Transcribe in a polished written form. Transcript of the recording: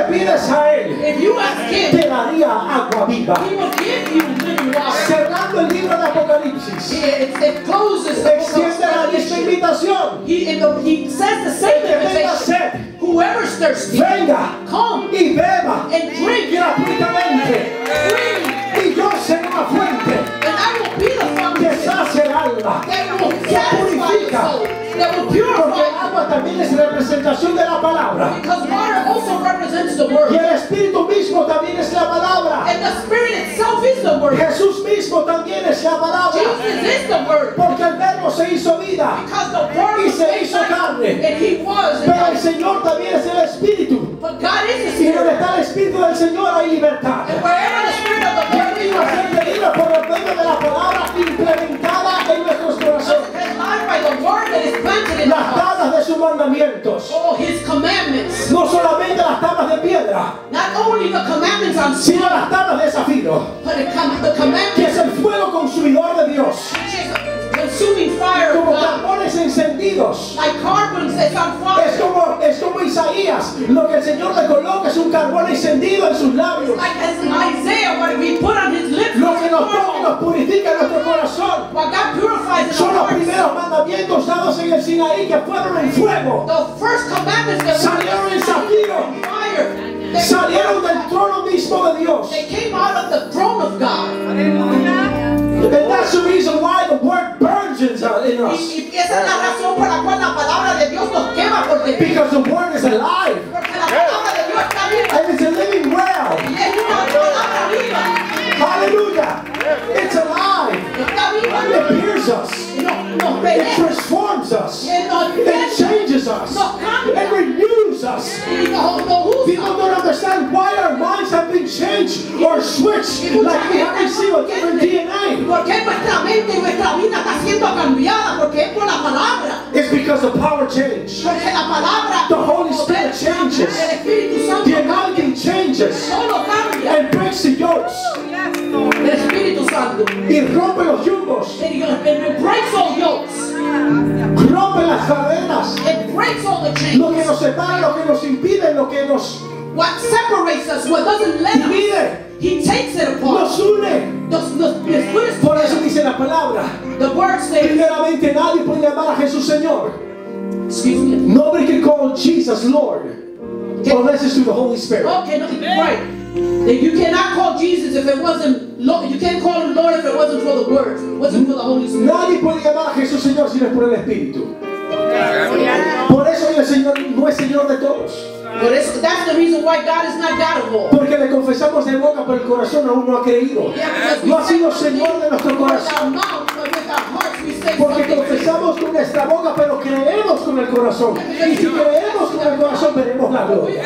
pides a Él, If you ask him, te daría agua viva. he will give you living water. Cerrando el libro de Apocalipsis, It closes the book of extiende la misma Revelation. invitación. He says the El same que tenga invitation. sed, Whoever's thirsty, venga come y beba and drink gratuitamente. freely, Y yo seré una fuente and I will be the que fountain sacia el alma. that will satisfy your soul, that will Porque purify el agua también es representación de la palabra. you. Because water also represents the Y word. el Espíritu mismo también es la palabra. And the Spirit itself is the word. Jesús mismo también es la palabra. Jesus is the word. Porque el verbo se hizo vida. Because the word Y was se made hizo flesh, carne. and he was. Pero el Señor también es el Espíritu. But God is the Y donde Spirit. está el Espíritu del Señor hay libertad. And wherever the Spirit of the Y Lord Él is, vino a ser libre por el medio de la palabra implementada en nuestros corazones. and life by the word that is planted in our Las hearts. tablas de sus mandamientos. All his commandments. No solamente las tablas de piedra, Not only the commandments on sin, sino las tablas de zafiro, but the que commandments es el fuego consumidor de Dios. which is consuming fire of Como God. carbones encendidos. Like carbons that's on fire. Es como Isaías, lo que el Señor le coloca es un carbón encendido en sus labios. Like as in Isaiah, what we put on his lips. Lo que nos purifica en nuestro corazón. What God purifies in Son our los hearts. primeros mandamientos dados en el Sinaí que fueron en fuego. The first commandments that Salieron en zafiro. fire. They, Salieron del trono mismo de Dios. they came out of the throne of God. And that's the reason why the word burns in us. Y esa es la razón por la cual la palabra de Dios nos quema por dentro. Because the word is alive. Porque la palabra de Dios está viva. And it's a living well. Y es una palabra viva. Hallelujah. It's alive. Está viva. It pierces us. Y nos It penetra. transforms us. Y nos It changes us. Nos cambia. It renews us. Y nos usa. People don't understand why our minds have been changed or switched like we have received a different DNA. Porque nuestra mente y nuestra vida está siendo cambiada. Porque es por la palabra. It's because the power changed. Porque la palabra. The Holy Spirit El changes. Espíritu Santo The anointing changes todo cambia. and breaks the yokes El Espíritu Santo. y rompe los yugos, It breaks all yokes. rompe las cadenas, It breaks all the lo que chains. nos separa, lo que nos impide, lo que nos What separates us, what doesn't let us, divide, he takes it apart. nos une. Nos puts Por eso dice la palabra, the word says, primeramente nadie puede llamar a Jesús Señor. excuse me. Nobody can call Jesus Lord unless it's through the Holy Spirit. Okay, no, right. That you cannot call Jesus if it wasn't Lord. You can't call him Lord if it wasn't for the word, wasn't for the Holy Spirit. Nadie puede llamar a Jesús Señor si no es por el Espíritu. Por eso el Señor no es Señor de todos. But that's the reason why God is not God of all. Porque le confesamos de boca, pero el corazón aún no ha creído. No ha sido Señor de nuestro corazón. Porque confesamos con nuestra boca, pero creemos con el corazón. Y si creemos con el corazón, veremos la gloria.